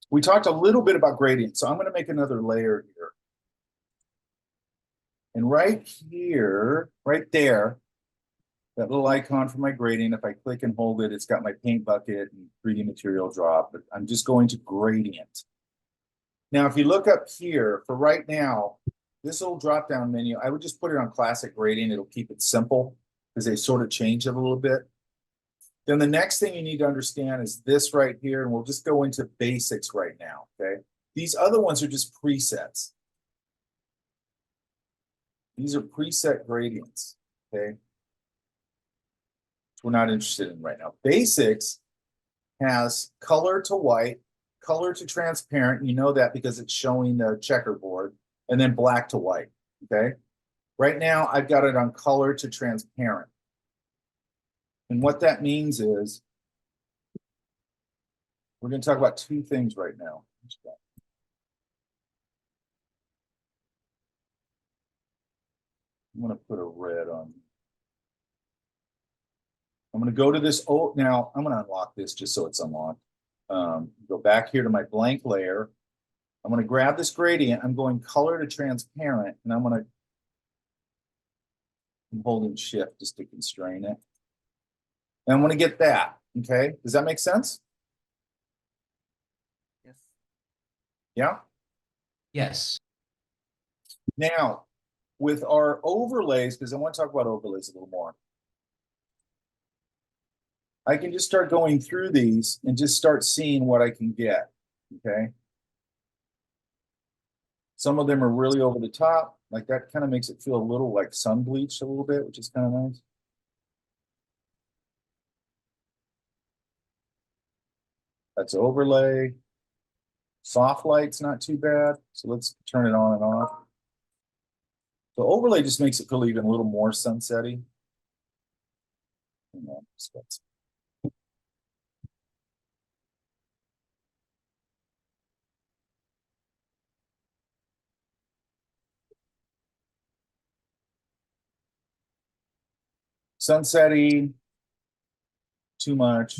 We talked a little bit about gradient, so I'm going to make another layer here. And right here, right there, that little icon for my gradient, if I click and hold it, it's got my paint bucket and 3D material drop, but I'm just going to gradient. Now, if you look up here, for right now, this little drop-down menu, I would just put it on classic gradient. It'll keep it simple because they sort of change it a little bit. Then the next thing you need to understand is this right here, and we'll just go into basics right now, okay? These other ones are just presets. These are preset gradients, okay? Which we're not interested in right now. Basics has color to white, color to transparent. You know that because it's showing the checkerboard, and then black to white, okay? Right now, I've got it on color to transparent. And what that means is, we're going to talk about two things right now. I'm going to put a red on. I'm going to go to this. Oh, now I'm going to unlock this just so it's unlocked. Go back here to my blank layer. I'm going to grab this gradient. I'm going color to transparent, and I'm holding shift just to constrain it. And I'm going to get that. Okay. Does that make sense? Yes. Yeah. Yes. Now, with our overlays, because I want to talk about overlays a little more, I can just start going through these and just start seeing what I can get. Okay. Some of them are really over the top. Like that kind of makes it feel a little like sun bleached a little bit, which is kind of nice. That's overlay. Soft light's not too bad. So let's turn it on and off. So overlay just makes it feel even a little more sunsetty. Sunsetty, too much.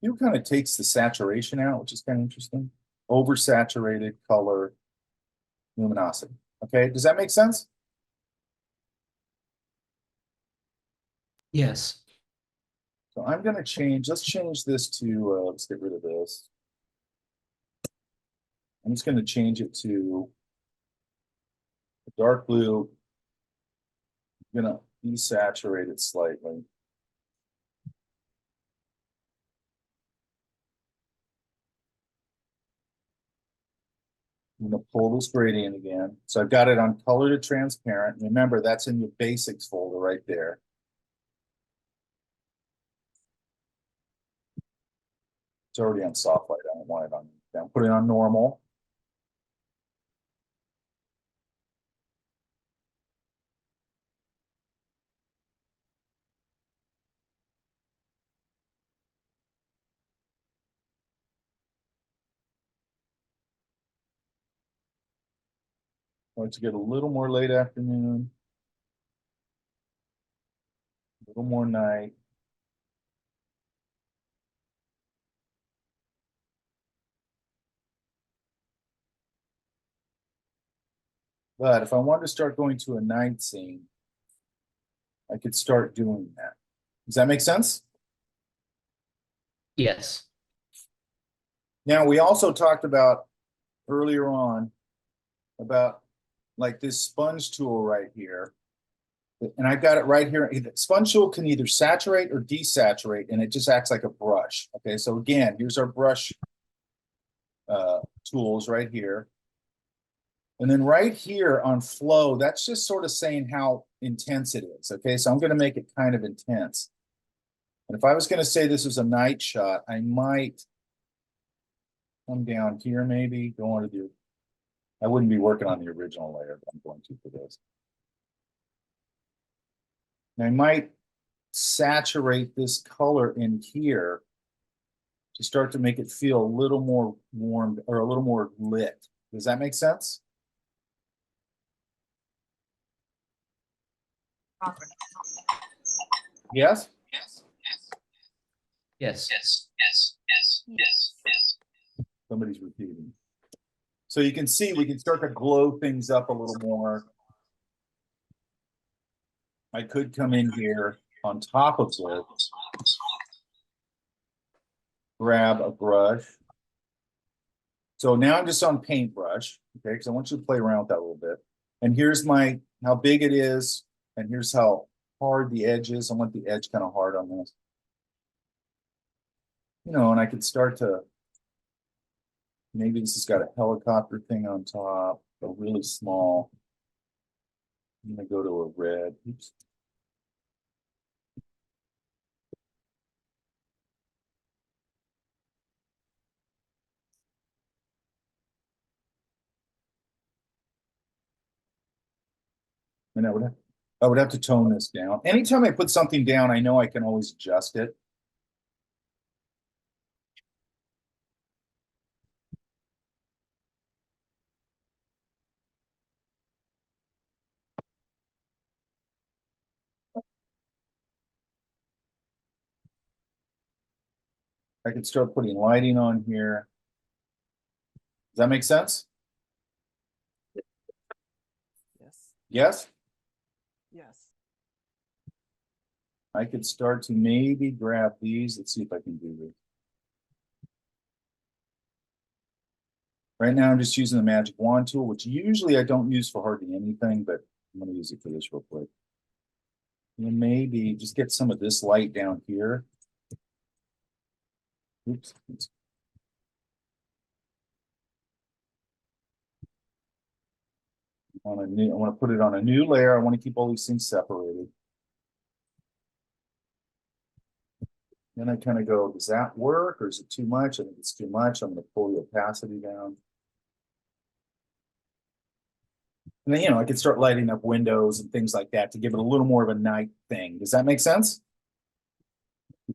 You kind of takes the saturation out, which is kind of interesting. Oversaturated color, luminosity. Okay, does that make sense? Yes. So I'm going to change, let's change this to, let's get rid of this. I'm just going to change it to dark blue. I'm going to desaturate it slightly. I'm going to pull this gradient again. So I've got it on color to transparent. Remember, that's in your basics folder right there. It's already on soft light. I don't want it on. I'll put it on normal. Want to get a little more late afternoon, a little more night. But if I wanted to start going to a night scene, I could start doing that. Does that make sense? Yes. Now, we also talked about earlier on about like this sponge tool right here. And I've got it right here. The sponge tool can either saturate or desaturate, and it just acts like a brush. Okay, so again, here's our brush tools right here. And then right here on flow, that's just sort of saying how intense it is. Okay, so I'm going to make it kind of intense. And if I was going to say this was a night shot, I might come down here, maybe go on to the, I wouldn't be working on the original layer, but I'm going to for this. And I might saturate this color in here to start to make it feel a little more warm or a little more lit. Does that make sense? Yes? Yes. Somebody's repeating. So you can see we can start to glow things up a little more. I could come in here on top of this, grab a brush. So now I'm just on paintbrush, okay, because I want you to play around with that a little bit. And here's my, how big it is, and here's how hard the edge is. I want the edge kind of hard on this. You know, and I could start to, maybe this has got a helicopter thing on top, a really small. I'm gonna go to a red. Oops. And I would have to tone this down. Anytime I put something down, I know I can always adjust it. I can start putting lighting on here. Does that make sense? Yes. Yes? Yes. I could start to maybe grab these. Let's see if I can do this. Right now, I'm just using the magic wand tool, which usually I don't use for hardly anything, but I'm going to use it for this real quick. And maybe just get some of this light down here. Oops. I want to put it on a new layer. I want to keep all these things separated. Then I kind of go, does that work or is it too much? I think it's too much. I'm going to pull the opacity down. And then, you know, I could start lighting up windows and things like that to give it a little more of a night thing. Does that make sense?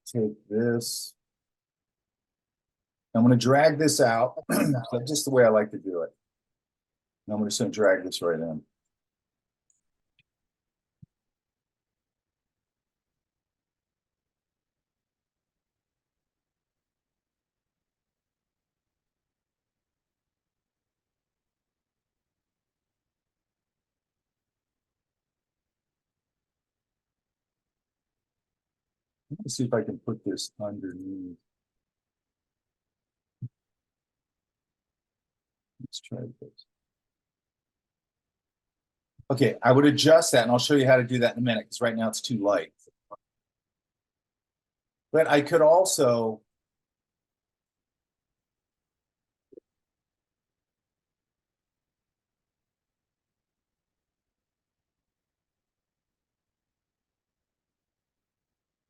Take this. I'm going to drag this out. That's just the way I like to do it. And I'm just going to drag this right in. Let's see if I can put this underneath. Let's try this. Okay, I would adjust that and I'll show you how to do that in a minute because right now it's too light. But I could also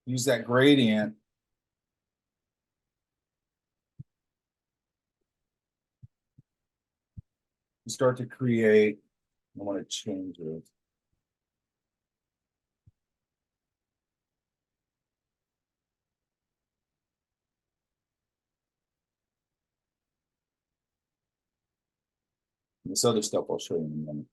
use that gradient. Start to create. I want to change it. This other stuff I'll show you in a minute.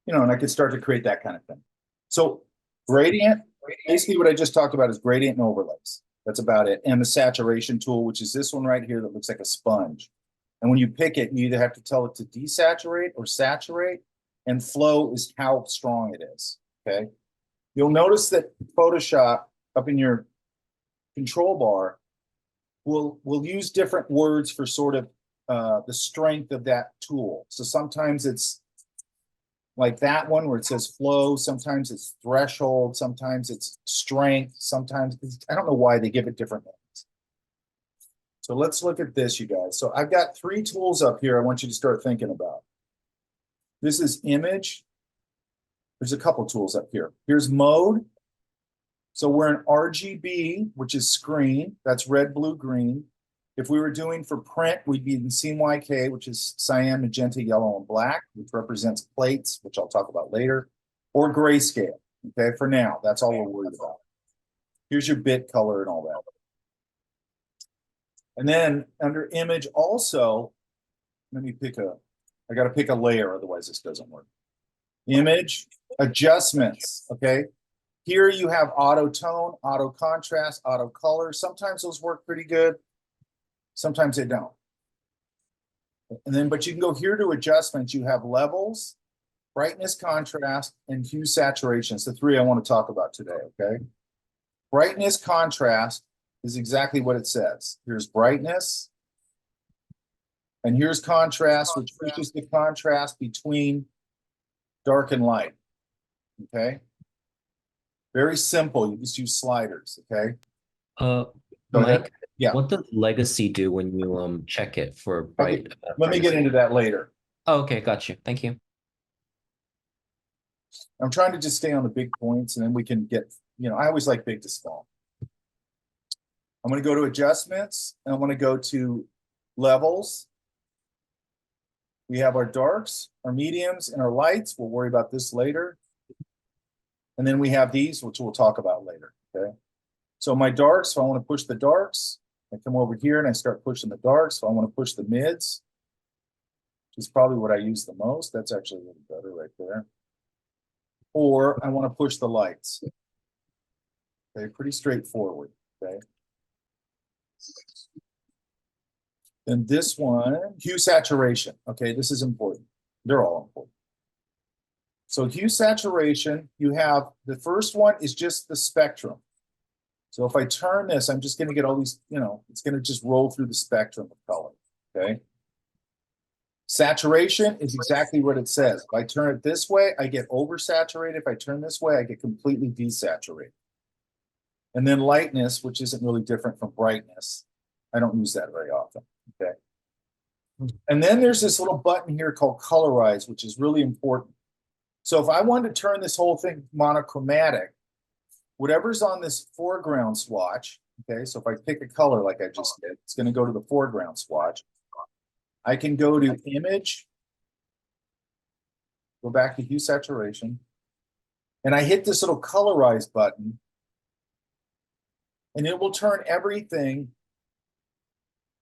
You know, and I could start to create that kind of thing. So gradient, basically what I just talked about is gradient and overlays. That's about it. And the saturation tool, which is this one right here that looks like a sponge. And when you pick it, you either have to tell it to desaturate or saturate. And flow is how strong it is, okay? You'll notice that Photoshop up in your control bar will use different words for sort of the strength of that tool. So sometimes it's like that one where it says flow, sometimes it's threshold, sometimes it's strength, sometimes I don't know why they give it different names. So let's look at this, you guys. So I've got 3 tools up here I want you to start thinking about. This is image. There's a couple tools up here. Here's mode. So we're in RGB, which is screen. That's red, blue, green. If we were doing for print, we'd be in CMYK, which is cyan, magenta, yellow, and black, which represents plates, which I'll talk about later, or grayscale. Okay, for now, that's all we're worried about. Here's your bit color and all that. And then under image also, let me pick a I gotta pick a layer, otherwise this doesn't work. Image, adjustments, okay? Here you have auto tone, auto contrast, auto color. Sometimes those work pretty good. Sometimes they don't. And then, but you can go here to adjustments. You have levels, brightness, contrast, and hue saturation. It's the three I want to talk about today, okay? Brightness, contrast is exactly what it says. Here's brightness. And here's contrast, which pushes the contrast between dark and light, okay? Very simple, you just use sliders, okay? Go ahead. Mike, Yeah. what does legacy do when you check it for bright? Let me get into that later. Oh, okay, got you. Thank you. I'm trying to just stay on the big points and then we can get, I always like big to small. I'm going to go to adjustments and I'm going to go to levels. We have our darks, our mediums, and our lights. We'll worry about this later. And then we have these, which we'll talk about later, okay? So my darks, so I want to push the darks. I come over here and I start pushing the darks. So I want to push the mids, which is probably what I use the most. That's actually a little better right there. Or I want to push the lights. Okay, pretty straightforward, okay? Then this one, hue saturation. Okay, this is important. They're all important. So hue saturation, you have, the first one is just the spectrum. So if I turn this, I'm just going to get all these, it's going to just roll through the spectrum of color, okay? Saturation is exactly what it says. If I turn it this way, I get oversaturated. If I turn this way, I get completely desaturated. And then lightness, which isn't really different from brightness. I don't use that very often, okay? And then there's this little button here called colorize, which is really important. So if I wanted to turn this whole thing monochromatic, whatever's on this foreground swatch, okay, so if I pick a color like I just did, it's going to go to the foreground swatch. I can go to image, go back to hue saturation, and I hit this little colorize button, and it will turn everything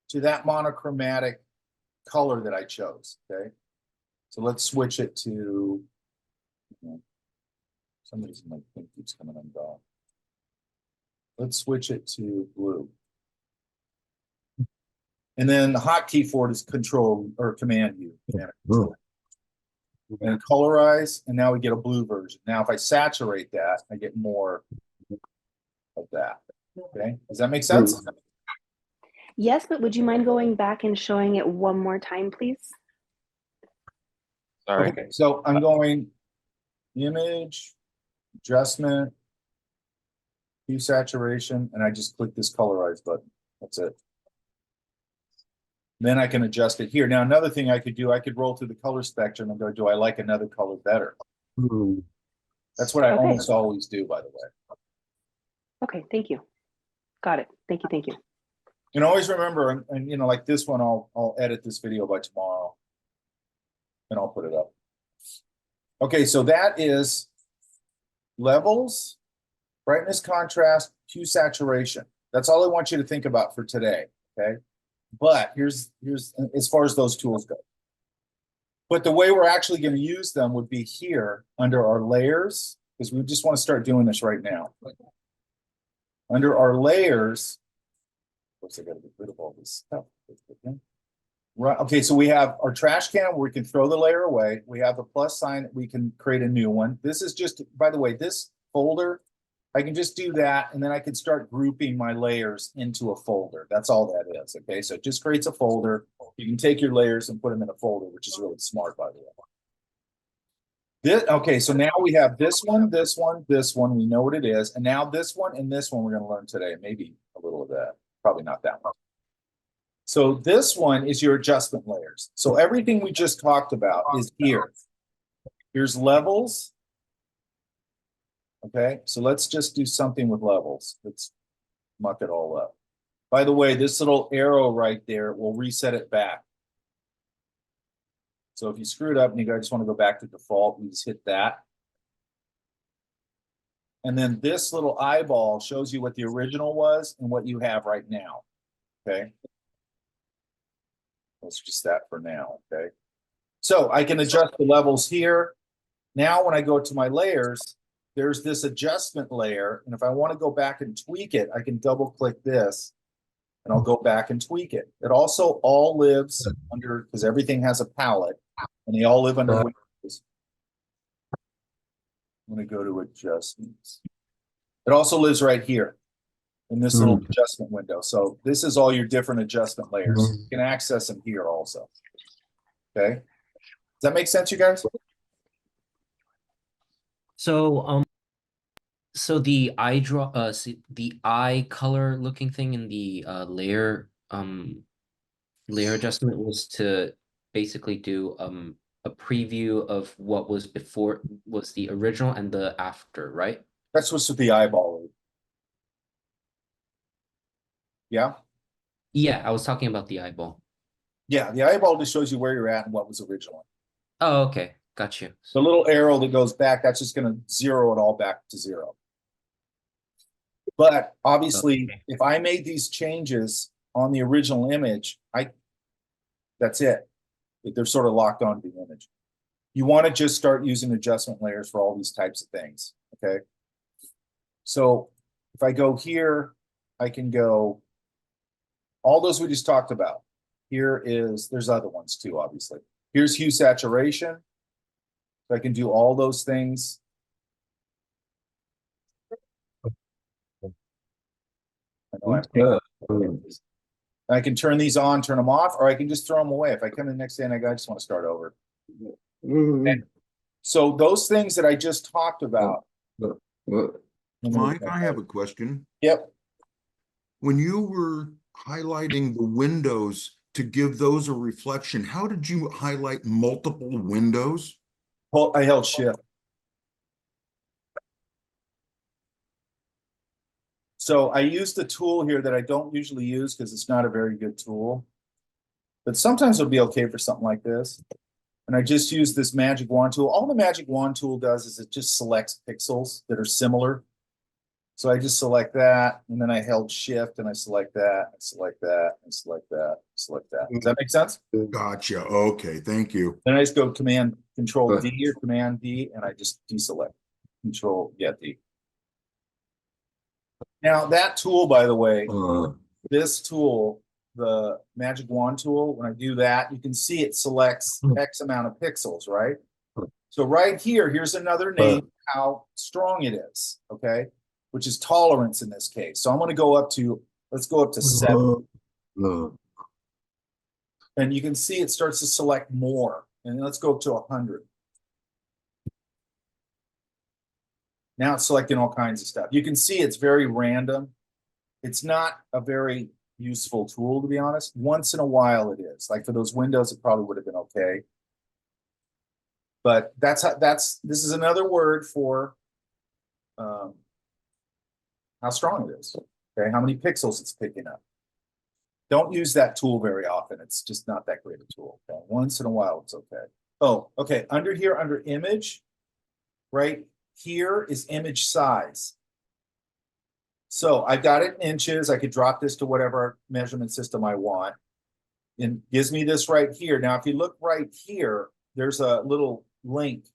to that monochromatic color that I chose, okay? So let's switch it to, some reason my thing keeps coming undone. Let's switch it to blue. And then the hotkey for it is control or command U. And colorize, and now we get a blue version. Now, if I saturate that, I get more of that. Okay, does that make sense? Yes, but would you mind going back and showing it one more time, please? Sorry. Okay, so I'm going image, adjustment, hue saturation, and I just click this colorize button. That's it. Then I can adjust it here. Now, another thing I could do, I could roll through the color spectrum and go, do I like another color better? That's what I almost always do, by the way. Okay, thank you. Got it. Thank you, thank you. And always remember, and like this one, I'll edit this video by tomorrow and I'll put it up. Okay, so that is levels, brightness, contrast, hue saturation. That's all I want you to think about for today, okay? But here's as far as those tools go. But the way we're actually going to use them would be here under our layers, because we just want to start doing this right now. Under our layers, of course, I got to get rid of all this stuff. Right. Okay, so we have our trash can where we can throw the layer away. We have a plus sign that we can create a new one. This is just, by the way, this folder, I can just do that, and then I can start grouping my layers into a folder. That's all that is, okay? So it just creates a folder. You can take your layers and put them in a folder, which is really smart, by the way. Okay, so now we have this one, this one, this one. We know what it is. And now this one and this one we're going to learn today. Maybe a little of that. Probably not that much. So this one is your adjustment layers. So everything we just talked about is here. Here's levels. Okay, so let's just do something with levels. Let's muck it all up. By the way, this little arrow right there will reset it back. So if you screw it up and you guys just want to go back to default, you just hit that. And then this little eyeball shows you what the original was and what you have right now. Okay. That's just that for now, okay? So I can adjust the levels here. Now, when I go to my layers, there's this adjustment layer. And if I want to go back and tweak it, I can double click this and I'll go back and tweak it. It also all lives under, because everything has a palette and they all live under Windows. I'm going to go to adjustments. It also lives right here in this little adjustment window. So this is all your different adjustment layers. You can access them here also. Okay. Does that make sense, you guys? So so the eye the eye color looking thing in the layer adjustment was to basically do a preview of what was before, was the original and the after, right? That's what's with the eyeball. Yeah. Yeah, I was talking about the eyeball. Yeah. The eyeball just shows you where you're at and what was originally. Oh, okay, got you. The little arrow that goes back, that's just going to zero it all back to zero. But obviously, Okay. if I made these changes on the original image, that's it. They're sort of locked onto the image. You want to just start using adjustment layers for all these types of things, okay? So if I go here, I can go, all those we just talked about. There's other ones too, obviously. Here's hue saturation. So I can do all those things. I can turn these on, turn them off, or I can just throw them away. If I come in the next day and I just want to start over. And so those things that I just talked about. Mike, I have a question. Yep. When you were highlighting the windows to give those a reflection, how did you highlight multiple windows? I held shift. So I used a tool here that I don't usually use because it's not a very good tool. But sometimes it'll be okay for something like this. And I just use this magic wand tool. All the magic wand tool does is it just selects pixels that are similar. So I just select that, and then I held shift and I select that, I select that, I select that, select that. Does that make sense? Gotcha. Okay, thank you. Then I just go Command Control D or Command D, and I just deselect. Control D. Now that tool, by the way, this tool, the magic wand tool, when I do that, you can see it selects X amount of pixels, right? So right here, here's another name, how strong it is, okay? Which is tolerance in this case. So I'm going to go up to, let's go up to 7. And you can see it starts to select more. And let's go up to 100. Now it's selecting all kinds of stuff. You can see it's very random. It's not a very useful tool, to be honest. Once in a while it is. Like for those windows, it probably would have been okay. But this is another word for how strong it is, okay? How many pixels it's picking up. Don't use that tool very often. It's just not that great a tool. Okay? Once in a while, it's okay. Oh, okay. Under here, under image, right here is image size. So I've got it in inches. I could drop this to whatever measurement system I want. And gives me this right here. Now, if you look right here, there's a little link.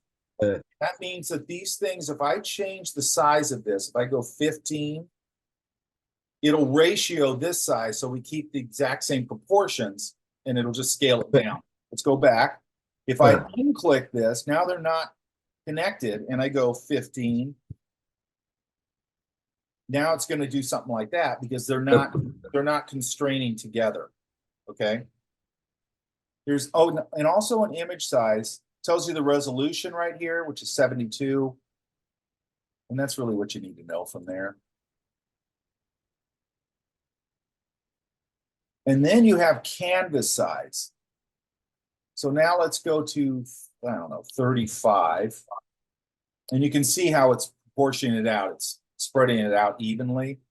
That means that these things, if I change the size of this, if I go 15, it'll ratio this size so we keep the exact same proportions and it'll just scale it down. Let's go back. If I unclick this, now they're not connected and I go 15. Now it's going to do something like that because they're not constraining together. Okay. There's, oh, and also an image size. Tells you the resolution right here, which is 72. And that's really what you need to know from there. And then you have canvas size. So now let's go to, I don't know, 35. And you can see how it's proportioning it out. It's spreading it out evenly.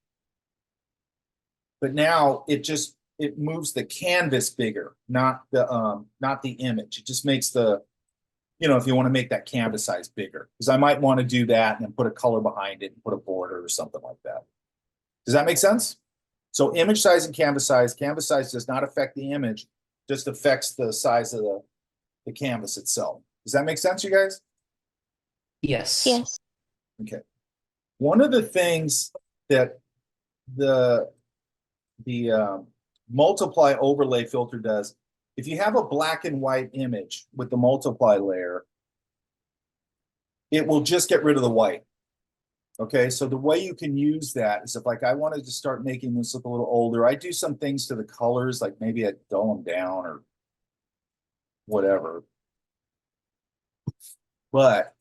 But now it moves the canvas bigger, not the image. It just makes the, you know, if you want to make that canvas size bigger, because I might want to do that and then put a color behind it and put a border or something like that. Does that make sense? So image size and canvas size does not affect the image, just affects the size of the canvas itself. Does that make sense, you guys? Yes. Yes. Okay. One of the things that the multiply overlay filter does, if you have a black and white image with the multiply layer, it will just get rid of the white. Okay, so the way you can use that is if like I wanted to start making this look a little older, I do some things to the colors, like maybe I dull them down or whatever. But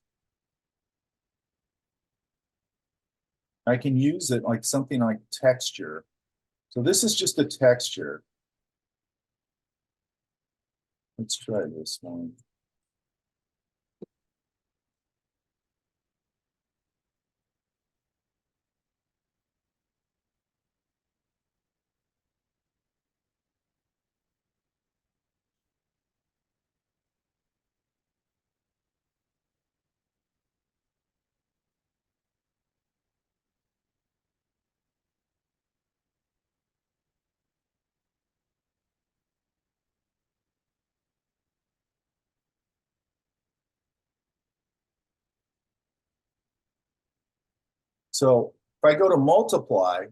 I can use it like something like texture. So this is just a texture. Let's try this one. So if I go to multiply,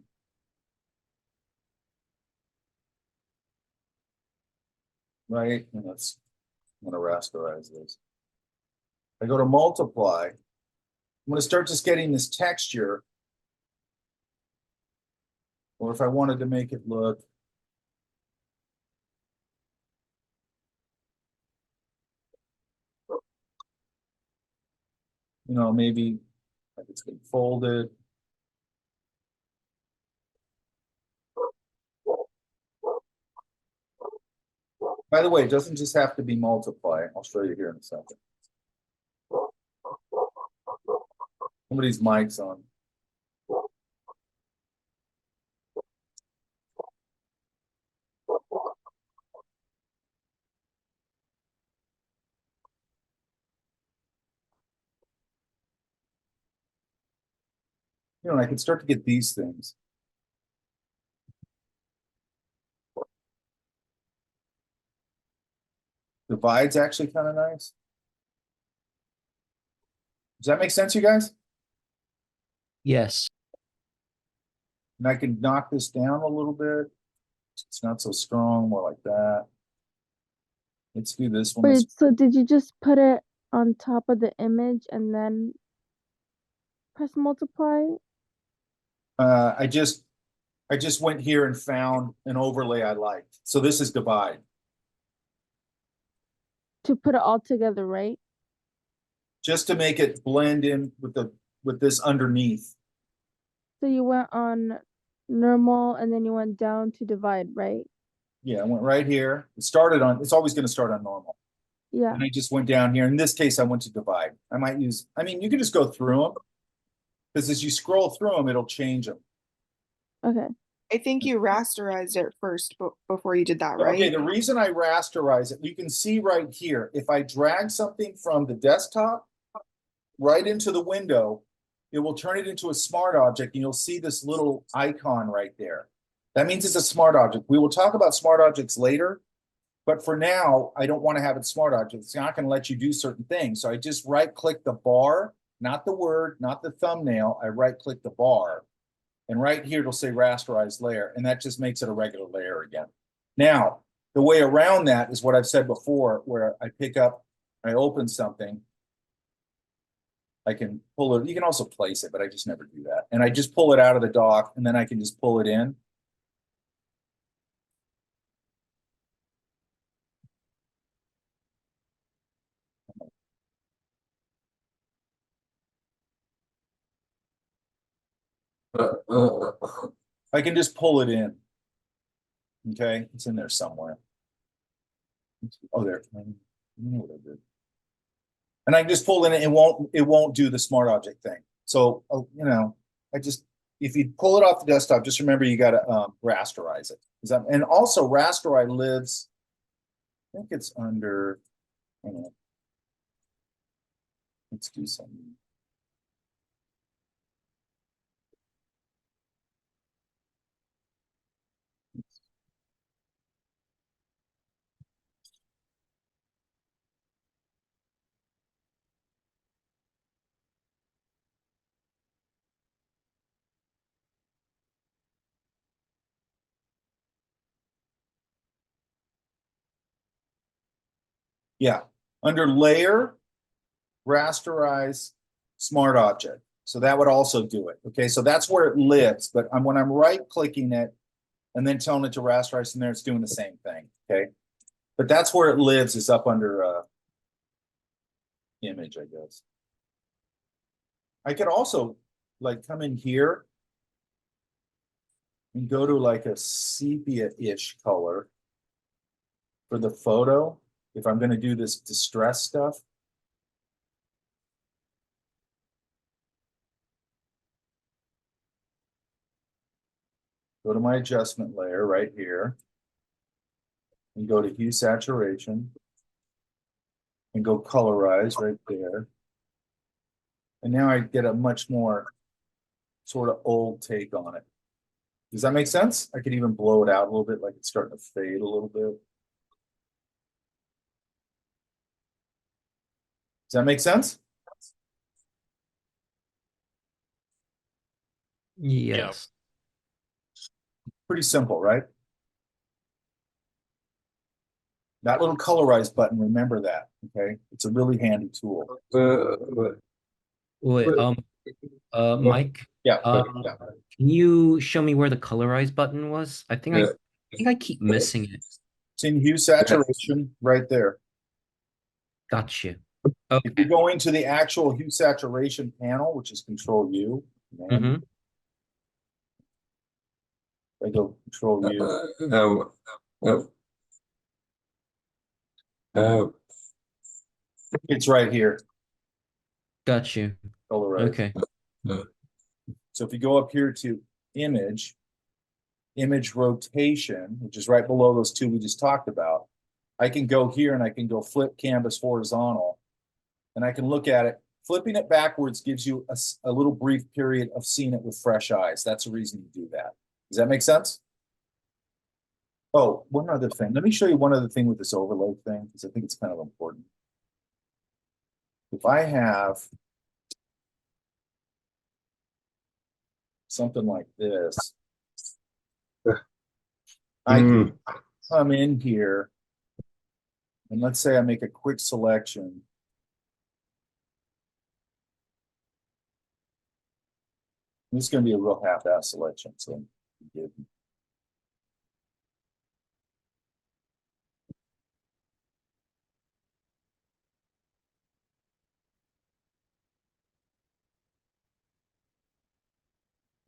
right, and let's, I'm gonna rasterize this. I go to multiply, I'm gonna start just getting this texture. Or if I wanted to make it look maybe like it's been folded. By the way, it doesn't just have to be multiply. I'll show you here in a second. Somebody's mic's on. And I can start to get these things. Divide's actually kind of nice. Does that make sense, you guys? Yes. And I can knock this down a little bit. It's not so strong, more like that. Let's do this one. Wait, so did you just put it on top of the image and then press multiply? I just went here and found an overlay I liked. So this is divide. To put it all together, right? Just to make it blend in with this underneath. So you went on normal and then you went down to divide, right? Yeah, I went right here. It started on, it's always going to start on normal. Yeah. And I just went down here. In this case, I went to divide. I might use, I mean, you can just go through them. Because as you scroll through them, it'll change them. Okay. I think you rasterized it first before you did that, right? Okay, the reason I rasterize it, you can see right here, if I drag something from the desktop right into the window, it will turn it into a smart object and you'll see this little icon right there. That means it's a smart object. We will talk about smart objects later, but for now, I don't want to have it smart object. It's not going to let you do certain things. So I just right click the bar, not the word, not the thumbnail. I right click the bar. And right here, it'll say rasterized layer, and that just makes it a regular layer again. Now, the way around that is what I've said before, where I pick up, I open something, I can pull it, you can also place it, but I just never do that. And I just pull it out of the dock, and then I can just pull it in. I can just pull it in. Okay, it's in there somewhere. Oh, there. I know what I did. And I can just pull in it. It won't do the smart object thing. So I just, if you pull it off the desktop, just remember you got to rasterize it. And also rasterize lives. I think it's under. Hang on. Let's do something. Yeah, under layer, rasterize, smart object. So that would also do it. Okay, so that's where it lives, but when I'm right clicking it and then telling it to rasterize in there, it's doing the same thing. Okay, but that's where it lives, is up under image, I guess. I could also like come in here and go to like a sepia-ish color for the photo if I'm going to do this distress stuff. Go to my adjustment layer right here and go to hue saturation and go colorize right there. And now I get a much more sort of old take on it. Does that make sense? I could even blow it out a little bit, like it's starting to fade a little bit. Does that make sense? Yes. Pretty simple, right? That little colorize button, remember that, okay? It's a really handy tool. Wait, Mike, Yeah, can you show me where the colorize button was? I think I keep missing it. it's in hue saturation right there. Got you. If Okay. you go into the actual hue saturation panel, which is Control U, Mm-hmm. I go Control U. It's right here, Got you. colorize. Okay. So if you go up here to image rotation, which is right below those two we just talked about, I can go here and I can go flip canvas horizontal and I can look at it. Flipping it backwards gives you a little brief period of seeing it with fresh eyes. That's the reason you do that. Does that make sense? Oh, one other thing. Let me show you one other thing with this overlay thing, because I think it's kind of important. If I have something like this, I can come in here and let's say I make a quick selection. This is going to be a real half-ass selection, so forgive me.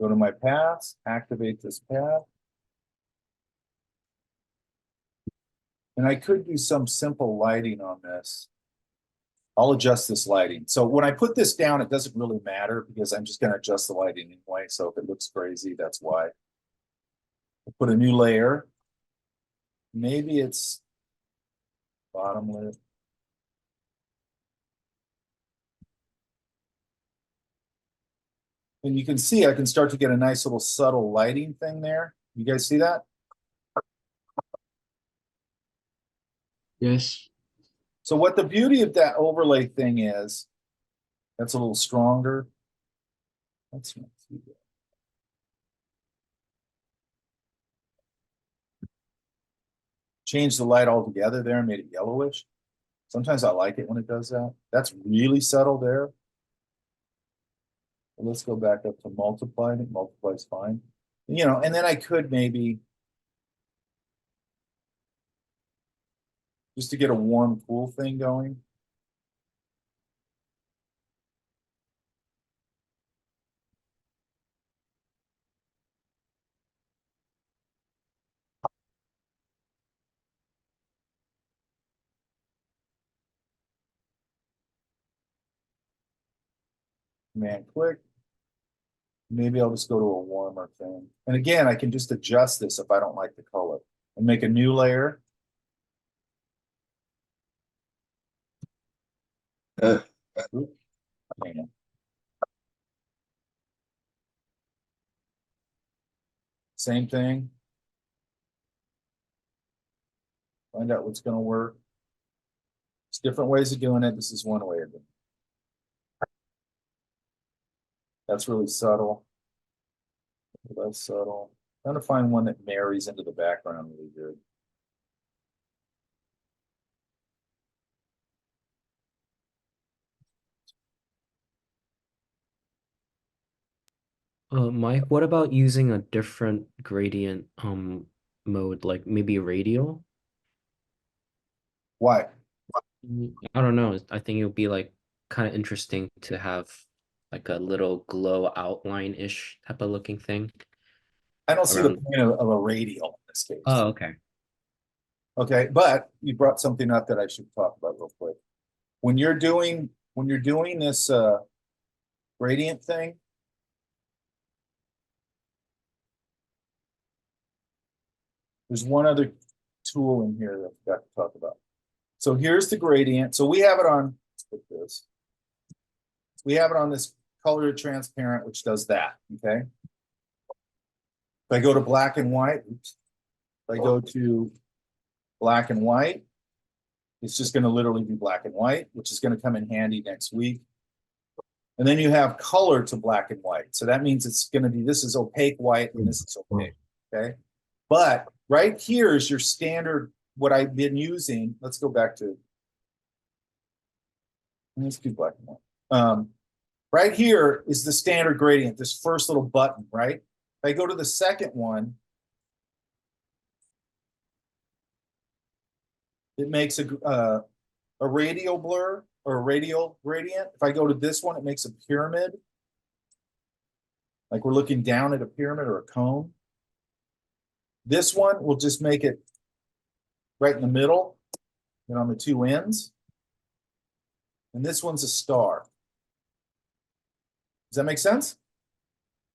Go to my paths, activate this path. And I could do some simple lighting on this. I'll adjust this lighting. So when I put this down, it doesn't really matter because I'm just going to adjust the lighting anyway. So if it looks crazy, that's why. I'll put a new layer. Maybe it's bottom layer. And you can see I can start to get a nice little subtle lighting thing there. You guys see that? Yes. So what the beauty of that overlay thing is, that's a little stronger. Let's not see that. Change the light altogether there and made it yellowish. Sometimes I like it when it does that. That's really subtle there. Let's go back up to multiply. I think multiply is fine. You know, and then I could maybe just to get a warm, cool thing going. Command click. Maybe I'll just go to a warmer thing. And again, I can just adjust this if I don't like the color and make a new layer. Oops. Hang on. Same thing. Find out what's going to work. There's different ways of doing it. This is one way of doing it. That's really subtle. That's subtle. I'm trying to find one that marries into the background really good. Mike, what about using a different gradient mode, like maybe radial? Why? I don't know. I think it would be like kind of interesting to have like a little glow outline-ish type of looking thing I don't see the around. point of a radial in this case. Oh, okay. Okay, but you brought something up that I should talk about real quick. When you're doing this gradient thing, there's one other tool in here that I forgot to talk about. So here's the gradient. So we have it on, let's put this. We have it on this color transparent, which does that, okay? If I go to black and white, oops, if I go to black and white, it's just going to literally be black and white, which is going to come in handy next week. And then you have color to black and white. So that means it's going to be, this is opaque white and this is opaque, okay? But right here is your standard, what I've been using. Let's go back to, let's do black and white. Right here is the standard gradient, this first little button, right? If I go to the second one, it makes a radial blur or a radial gradient. If I go to this one, it makes a pyramid. Like we're looking down at a pyramid or a cone. This one will just make it right in the middle and on the two ends. And this one's a star. Does that make sense?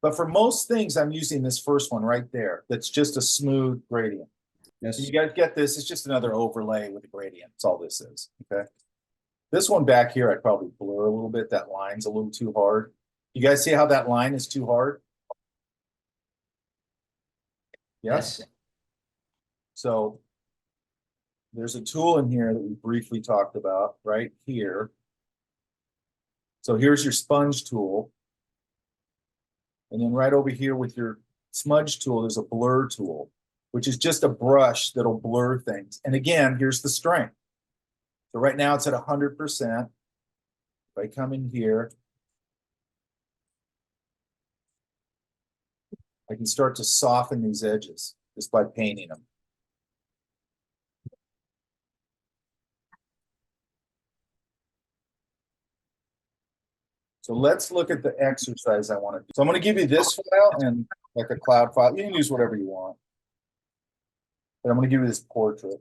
But for most things, I'm using this first one right there. That's just a smooth gradient. Yes. So you guys get this? It's just another overlay with a gradient. That's all this is, okay? This one back here, I'd probably blur a little bit. That line's a little too hard. You guys see how that line is too hard? Yes? So there's a tool in here that we briefly talked about right here. So here's your sponge tool. And then right over here with your smudge tool, there's a blur tool, which is just a brush that'll blur things. And again, here's the strength. So right now it's at 100%. If I come in here, I can start to soften these edges just by painting them. So let's look at the exercise I want to do. So I'm going to give you this file and like a cloud file. You can use whatever you want. But I'm going to give you this portrait.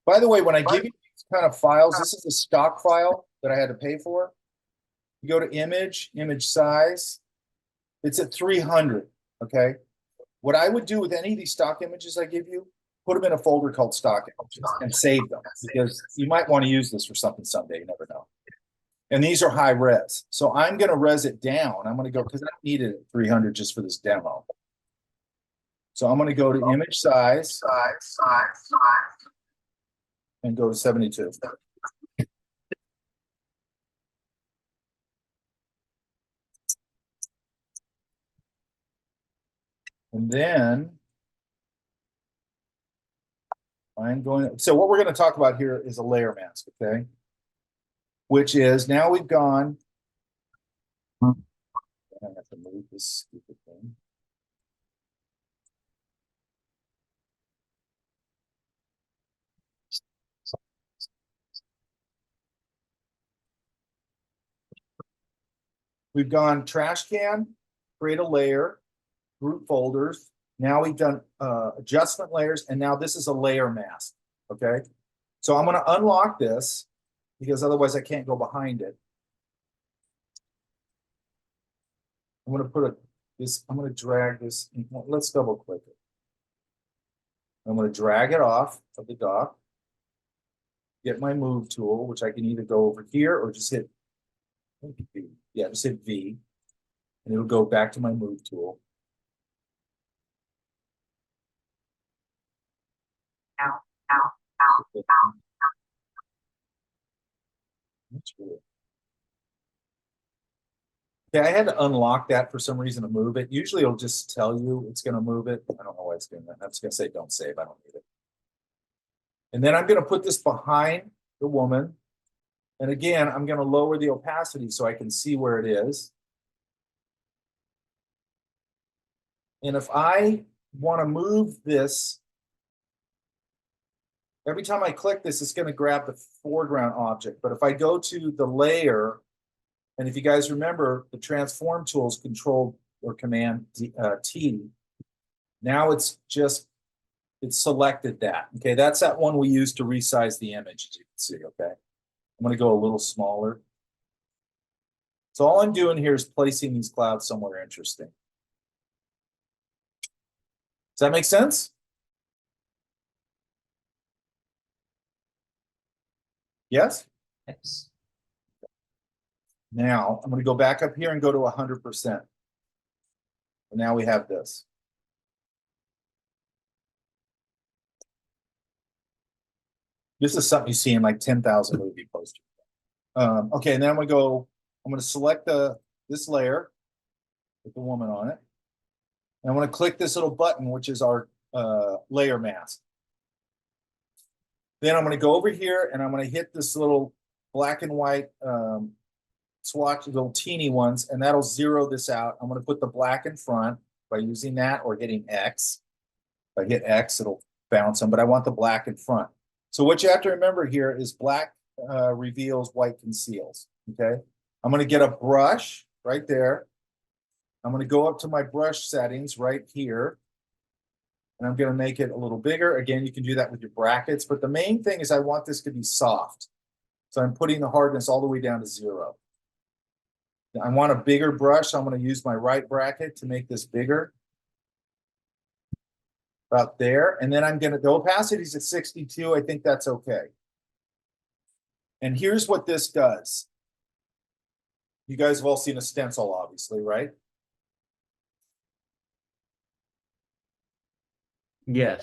By the way, when I give you these kind of files, this is a stock file that I had to pay for. You go to image size. It's at 300, okay? What I would do with any of these stock images I give you, put them in a folder called stock images and save them because you might want to use this for something someday, you never know. And these are high res. So I'm going to res it down. I'm going to go, because I need it at 300 just for this demo. So I'm going to go to image size and go to 72. And then I'm going, so what we're going to talk about here is a layer mask, okay? Which is, now we've gone, I have to move this stupid thing. We've gone trash can, create a layer, group folders. Now we've done adjustment layers, and now this is a layer mask, okay? So I'm going to unlock this because otherwise I can't go behind it. I'm going to put I'm going to drag this. Let's double click it. I'm going to drag it off of the dock. Get my move tool, which I can either go over here or just hit V. Yeah, just hit V, and it'll go back to my move tool. That's weird. Okay, I had to unlock that for some reason to move it. Usually it'll just tell you it's going to move it. I don't know why it's doing that. I'm just going to say don't save. I don't need it. And then I'm going to put this behind the woman. And again, I'm going to lower the opacity so I can see where it is. And if I want to move this, every time I click this, it's going to grab the foreground object. But if I go to the layer, and if you guys remember, the transform tool is Control or Command T. Now it's selected that. Okay, that's that one we used to resize the image, as you can see. Okay, I'm going to go a little smaller. So all I'm doing here is placing these clouds somewhere interesting. Does that make sense? Yes? Yes. Now I'm going to go back up here and go to 100%. And now we have this. This is something you see in like 10,000 movie posters. Okay, and then I'm going to select this layer with the woman on it. And I'm going to click this little button, which is our layer mask. Then I'm going to go over here and I'm going to hit this little black and white swatch, little teeny ones, and that'll zero this out. I'm going to put the black in front by using that or hitting X. If I hit X, it'll bounce them, but I want the black in front. So what you have to remember here is black reveals, white conceals. Okay, I'm going to get a brush right there. I'm going to go up to my brush settings right here. And I'm going to make it a little bigger. Again, you can do that with your brackets, but the main thing is I want this to be soft. So I'm putting the hardness all the way down to 0. I want a bigger brush, so I'm going to use my right bracket to make this bigger. About there. And then the opacity is at 62. I think that's okay. And here's what this does. You guys have all seen a stencil, obviously, right? Yes.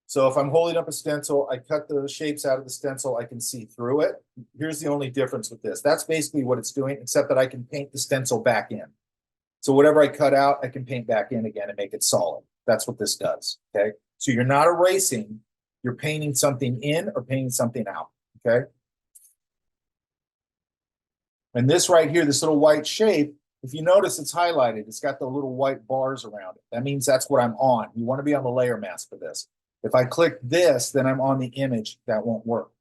So if I'm holding up a stencil, I cut the shapes out of the stencil, I can see through it. Here's the only difference with this. That's basically what it's doing, except that I can paint the stencil back in. So whatever I cut out, I can paint back in again and make it solid. That's what this does, okay? So you're not erasing, you're painting something in or painting something out, okay? And this right here, this little white shape, if you notice it's highlighted, it's got the little white bars around it. That means that's what I'm on. You want to be on the layer mask for this. If I click this, then I'm on the image. That won't work.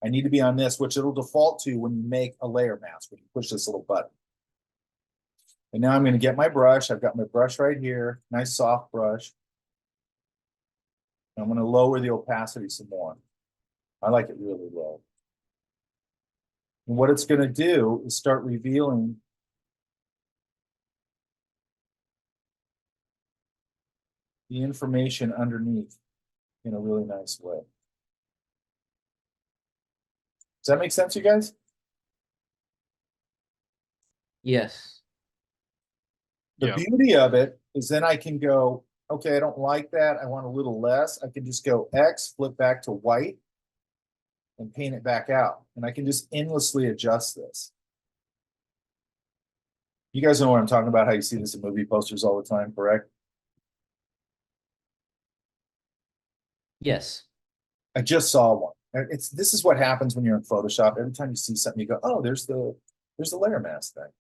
I need to be on this, which it'll default to when you make a layer mask, when you push this little button. And now I'm going to get my brush. I've got my brush right here. Nice soft brush. I'm going to lower the opacity some more. I like it really low. And what it's going to do is start revealing the information underneath in a really nice way. Does that make sense, you guys? Yes. The Yeah. beauty of it is then I can go, okay, I don't like that. I want a little less. I can just go X, flip back to white, and paint it back out. And I can just endlessly adjust this. You guys know what I'm talking about, how you see this in movie posters all the time, correct? Yes. I just saw one. This is what happens when you're in Photoshop. Every time you see something, you go, oh, there's the layer mask thing.